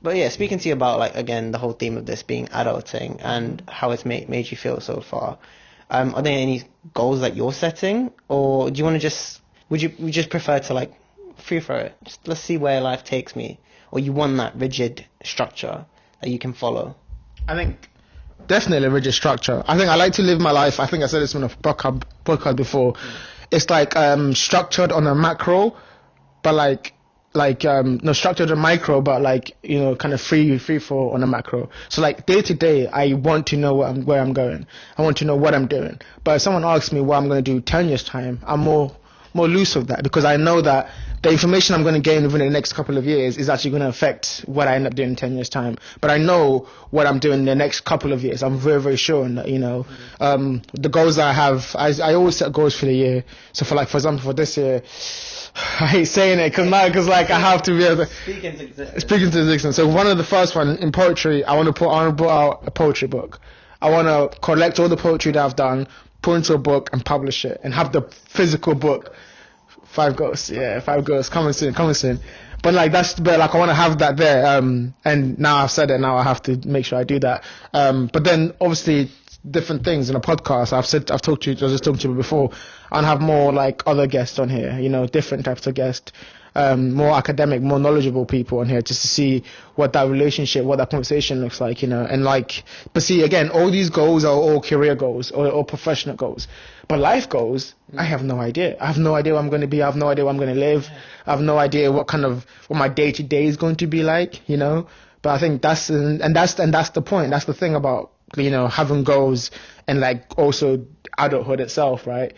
But yeah, speaking to you about, like, again, the whole theme of this being adulting and how it's made you feel so far, are there any goals that you're setting, or do you want to would you just prefer to, like, free throw it? Just, let's see where life takes me, or you want that rigid structure that you can follow? I think definitely a rigid structure. I think I like to live my life. I think I said this on a podcast before. It's like structured on a macro, but like no, structured on micro, but like, you know, kind of free for on a macro. So like day to day, I want to know where I'm going. I want to know what I'm doing. But if someone asks me what I'm going to do 10 years time, I'm more loose with that, because I know that the information I'm going to gain within the next couple of years is actually going to affect what I end up doing in 10 years time. But I know what I'm doing in the next couple of years. I'm very, very sure in that, you know. The goals that I have, I always set goals for the year. So for example, for this year, I hate saying it because like I have to be able to speak into existence. So one of the first one in poetry, I want to put out a poetry book. I want to collect all the poetry that I've done, put into a book and publish it, and have the physical book. 5 goals, yeah, 5 goals coming soon. But like I want to have that there. And now I've said it, now I have to make sure I do that. But then obviously different things in a podcast. I was just talking to you before. And have more like other guests on here, you know, different types of guests, more academic, more knowledgeable people on here, just to see what that relationship, what that conversation looks like, you know. And like, but see, again, all these goals are all career goals or professional goals, but life goals, I have no idea. I have no idea where I'm going to be. I have no idea where I'm going to live. I have no idea what my day to day is going to be like, you know. But I think that's the point. That's the thing about, you know, having goals and like also adulthood itself, right?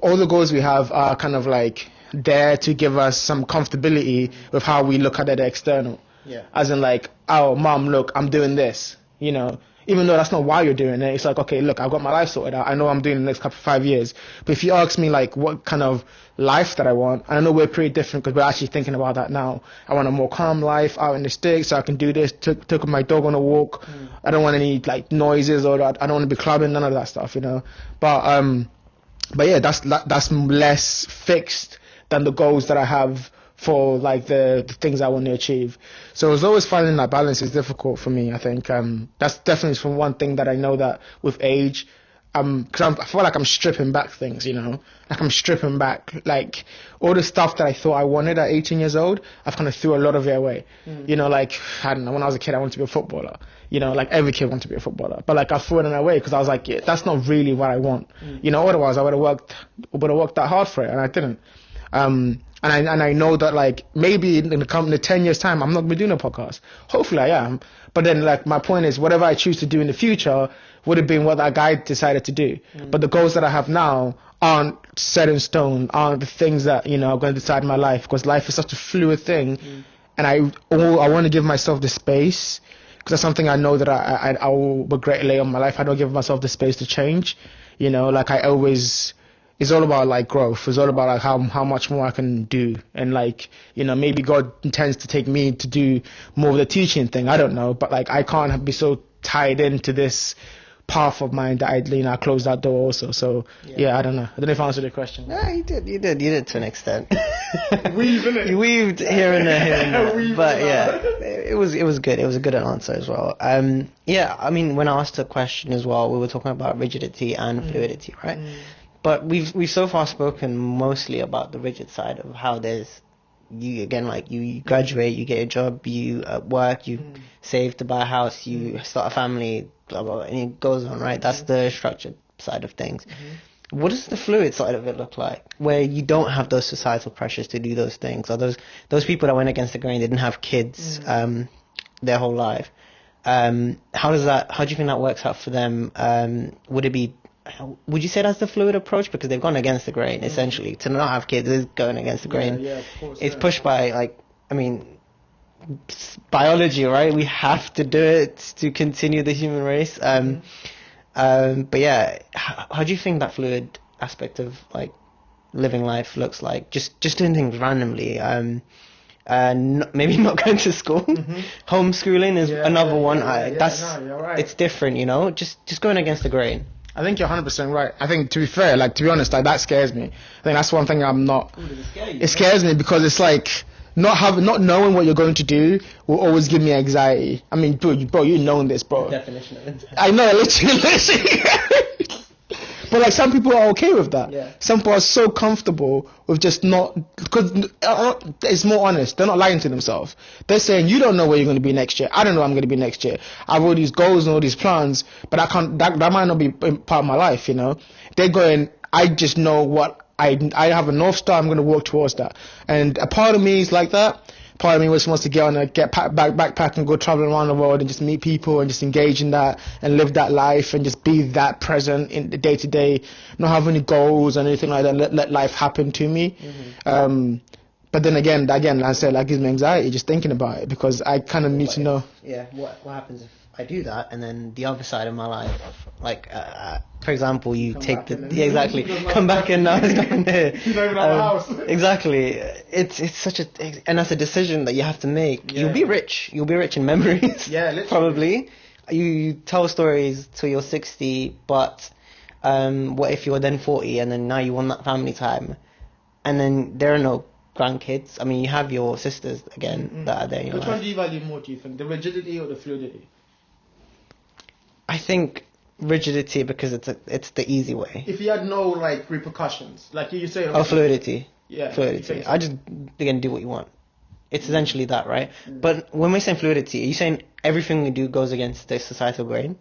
All the goals we have are kind of like there to give us some comfortability with how we look at it external. Yeah. As in like, oh, mom, look, I'm doing this, you know. Even though that's not why you're doing it, it's like, okay, look, I've got my life sorted out. I know what I'm doing in the next 5 years. But if you ask me like what kind of life that I want, I know we're pretty different because we're actually thinking about that now. I want a more calm life out in the sticks so I can do this, took my dog on a walk. I don't want any like noises, or I don't want to be clubbing, none of that stuff, you know. But yeah, that's less fixed than the goals that I have for like the things I want to achieve. So it's always finding that balance is difficult for me. I think that's definitely from one thing that I know that with age, because I feel like I'm stripping back things, you know, like I'm stripping back like all the stuff that I thought I wanted at 18 years old. I've kind of threw a lot of it away, you know, like I don't know, when I was a kid I wanted to be a footballer, you know, like every kid wanted to be a footballer, but like I threw it away because I was like, yeah, that's not really what I want, you know. Otherwise I would have worked that hard for it, and I didn't. And I know that like maybe in the 10 years time I'm not gonna be doing a podcast. Hopefully I am. But then like my point is whatever I choose to do in the future would have been what that guy decided to do. But the goals that I have now aren't set in stone, aren't the things that, you know, are going to decide my life, because life is such a fluid thing. And I want to give myself the space, because that's something I know that I will regret later in my life. I don't give myself the space to change, you know, like it's all about like growth. It's all about like how much more I can do. And like, you know, maybe God intends to take me to do more of the teaching thing. I don't know. But like, I can't be so tied into this path of mine that I close that door also. So yeah, I don't know. I don't know if I answered the question. Yeah, you did to an extent. You weaved here and there. But yeah, it was good. It was a good answer as well. Yeah, I mean, when I asked the question as well, we were talking about rigidity and fluidity, right? But we've so far spoken mostly about the rigid side of how you graduate, you get a job, you work, you save to buy a house, you start a family, blah, blah, blah, and it goes on, right? That's the structured side of things. What does the fluid side of it look like, where you don't have those societal pressures to do those things, or those people that went against the grain, they didn't have kids their whole life? How do you think that works out for them? Would you say that's the fluid approach? Because they've gone against the grain, essentially. To not have kids is going against the grain. Yeah, of course. It's pushed by, like, I mean, biology, right? We have to do it to continue the human race. But yeah, how do you think that fluid aspect of, like, living life looks like? Just doing things randomly. Maybe not going to school. Homeschooling is another one. You're right. It's different, you know? Just going against the grain. I think you're 100% right. I think, to be fair, like, to be honest, like, that scares me. I think that's one thing I'm not... It scares me because it's like, not knowing what you're going to do will always give me anxiety. I mean, bro, you know this, bro. The definition of it. I know, literally. But like some people are okay with that. Yeah. Some people are so comfortable with just not, because it's more honest. They're not lying to themselves. They're saying, you don't know where you're going to be next year. I don't know where I'm going to be next year. I've all these goals and all these plans, but I can't. That might not be part of my life. You know, they're going. I just know what I have a North Star. I'm going to work towards that. And a part of me is like that. Part of me just wants to backpack and go traveling around the world and just meet people and just engage in that and live that life and just be that present in the day to day, not have any goals or anything like that. Let life happen to me. But then again, I said that gives me anxiety just thinking about it, because I kind of need to know. Yeah, what happens if I do that, and then the other side of my life, like for example, you take exactly come back and now it's going there. You don't even have a house. Exactly, it's such a, and that's a decision that you have to make. Yeah. You'll be rich in memories. Yeah, literally. Probably. You tell stories till you're 60, but what if you're then 40 and then now you want that family time, and then there are no grandkids? I mean, you have your sisters again that are there. Which one do you value more, do you think? The rigidity or the fluidity? I think rigidity, because it's the easy way. If you had no like repercussions, like you say. Oh, fluidity. Yeah. Fluidity. I just again do what you want. It's essentially that, right? But when we're saying fluidity, are you saying everything we do goes against the societal grain?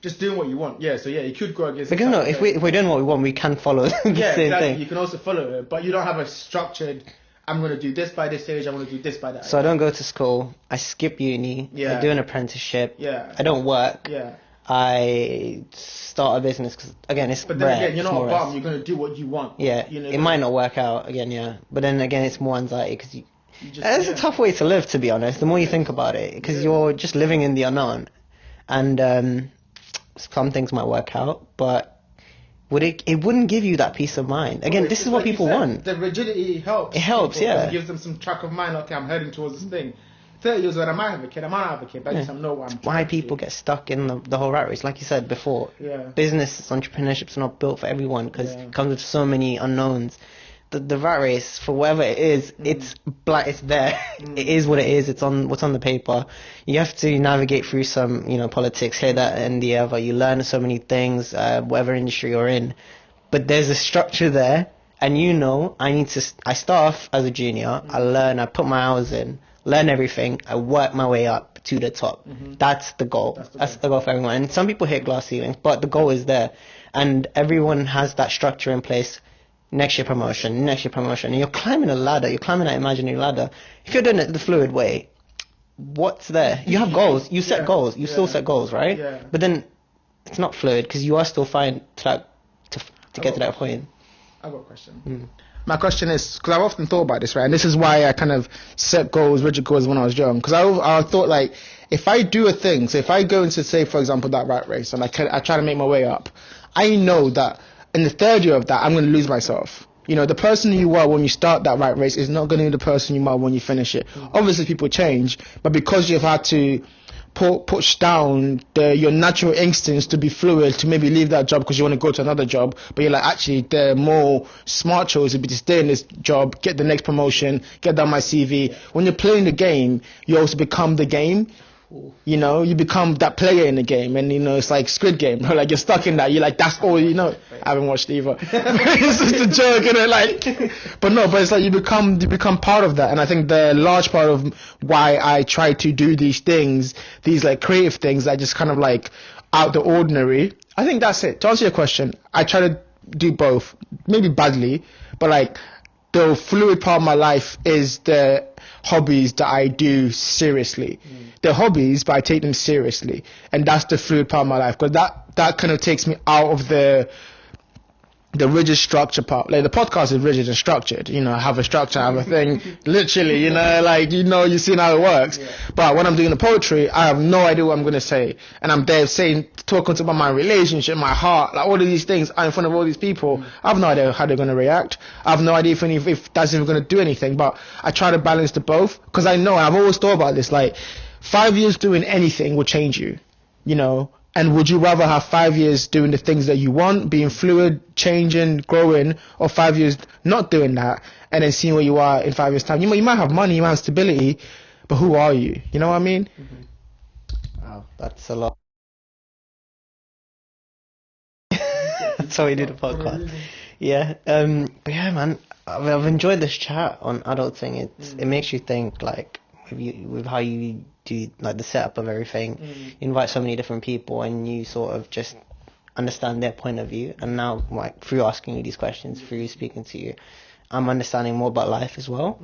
Just doing what you want. Yeah. So yeah, you could go against. Because no, if we're doing what we want, we can follow the same exactly. thing. You can also follow it, but you don't have a structured. I'm going to do this by this age. I'm going to do this by that. So I don't go to school. I skip uni. Yeah. I do an apprenticeship. Yeah. I don't work. Yeah. I start a business because, again, it's But then rare. again, you're not a bum. You're going to do what you want. Yeah. You know, it might not work out again, yeah. But then again, it's more anxiety because it's a tough way to live, to be honest, the more you think about it, because you're just living in the unknown. And some things might work out, but it wouldn't give you that peace of mind. Again, this is what people want. The rigidity helps. It helps, people, yeah. It gives them some track of mind. Okay, I'm heading towards this thing. 30 years old, I might have a kid. I might not have a kid, but at least I know what I'm why people get stuck in the whole rat race. Like you said before, business, entrepreneurship's not built for everyone because it comes with so many unknowns. The rat race, for whatever it is, it's black. It's there. It is what it is. It's on what's on the paper. You have to navigate through some, politics here, that, and the other. You learn so many things, whatever industry you're in. But there's a structure there, and I start off as a junior. I learn. I put my hours in. Learn everything. I work my way up to the top. That's the goal. That's the goal for everyone. And some people hit glass ceilings, but the goal is there, and everyone has that structure in place. Next year promotion, and you're climbing a ladder. You're climbing that imaginary ladder. If you're doing it the fluid way, what's there? You have goals. You set goals. You still set goals, right? Yeah. But then it's not fluid because you are still fine to get to that point. I've got a question. My question is, because I've often thought about this, right? And this is why I kind of set goals, rigid goals when I was young. Because I thought, like, if I do a thing, so if I go into, say, for example, that rat race, and I try to make my way up, I know that in the third year of that, I'm going to lose myself. The person you are when you start that rat race is not going to be the person you are when you finish it. Obviously, people change, but because you've had to push down your natural instincts to be fluid, to maybe leave that job because you want to go to another job, but you're like, actually, the more smart choice would be to stay in this job, get the next promotion, get down my CV. When you're playing the game, you also become the game. You become that player in the game, and it's like Squid Game. Like, you're stuck in that. You're like, that's all you know. I haven't watched either. It's just a joke, but it's like you become part of that. And I think the large part of why I try to do these things, these like creative things that just kind of like out the ordinary, I think that's it. To answer your question, I try to do both, maybe badly, but like the fluid part of my life is the hobbies that I do seriously. They're hobbies, but I take them seriously, and that's the fluid part of my life, because that kind of takes me out of the rigid structure part. Like, the podcast is rigid and structured. I have a structure, I have a thing, literally. You've seen how it works. Yeah. But when I'm doing the poetry, I have no idea what I'm going to say, and I'm there talking about my relationship, my heart, like all of these things in front of all these people. I have no idea how they're going to react. I have no idea if that's even going to do anything. But I try to balance the both, because I know, and I've always thought about this, like, 5 years doing anything will change you. And would you rather have 5 years doing the things that you want, being fluid, changing, growing, or 5 years not doing that and then seeing where you are in 5 years' time? You might have money, you might have stability, but who are you? You know what I mean? Wow, that's a lot. That's how we do the podcast. Yeah. But yeah, man, I've enjoyed this chat on adulting. It makes you think, like, with how you do, like, the setup of everything. You invite so many different people and you sort of just understand their point of view. And now, like, through asking you these questions, through speaking to you, I'm understanding more about life as well.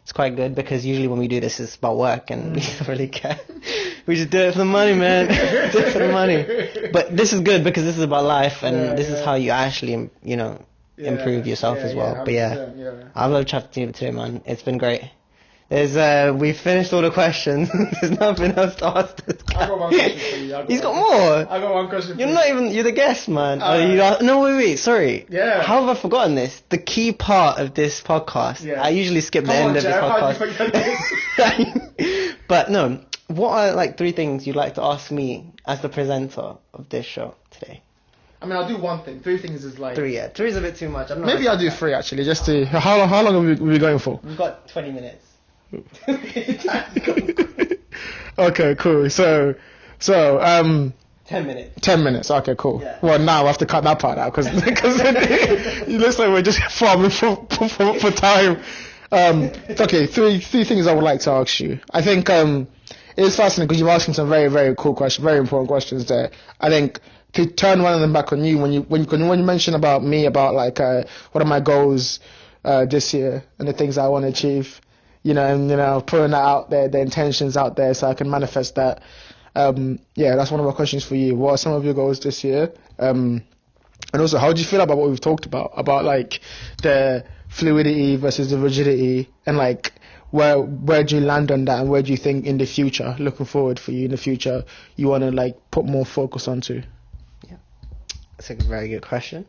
It's quite good because usually when we do this, it's about work and we don't really care. We just do it for the money, man. Do it for the money. But this is good because this is about life and this is how you actually, you know, improve yourself as well. But I've loved chatting to you today, man. It's been great. We've finished all the questions. There's nothing else to ask this guy. I got one question for you. He's got more. I got one question for you. You're the guest, man. No, wait, sorry. Yeah. How have I forgotten this? The key part of this podcast. Yeah. I usually skip the end of the podcast. But no, what are, like, 3 things you'd like to ask me as the presenter of this show today? I mean, I'll do one thing. 3 things is like... 3, yeah. 3 is a bit too much. Maybe I'll do 3, actually, just to... How long are we going for? We've got 20 minutes. Okay, cool. So 10 minutes. 10 minutes. Okay, cool. Yeah. Well, now I have to cut that part out because it looks like we're just farming for time. Okay, three things I would like to ask you. I think it's fascinating because you're asking some very, very cool questions, very important questions there. I think to turn one of them back on you when you mention about me, about like what are my goals this year and the things I want to achieve. You know, putting that out there, the intentions out there, so I can manifest that. That's one of my questions for you. What are some of your goals this year? And also, how do you feel about what we've talked about like the fluidity versus the rigidity, and like where do you land on that, and where do you think in the future, looking forward for you in the future, you want to like put more focus onto? Yeah, that's a very good question.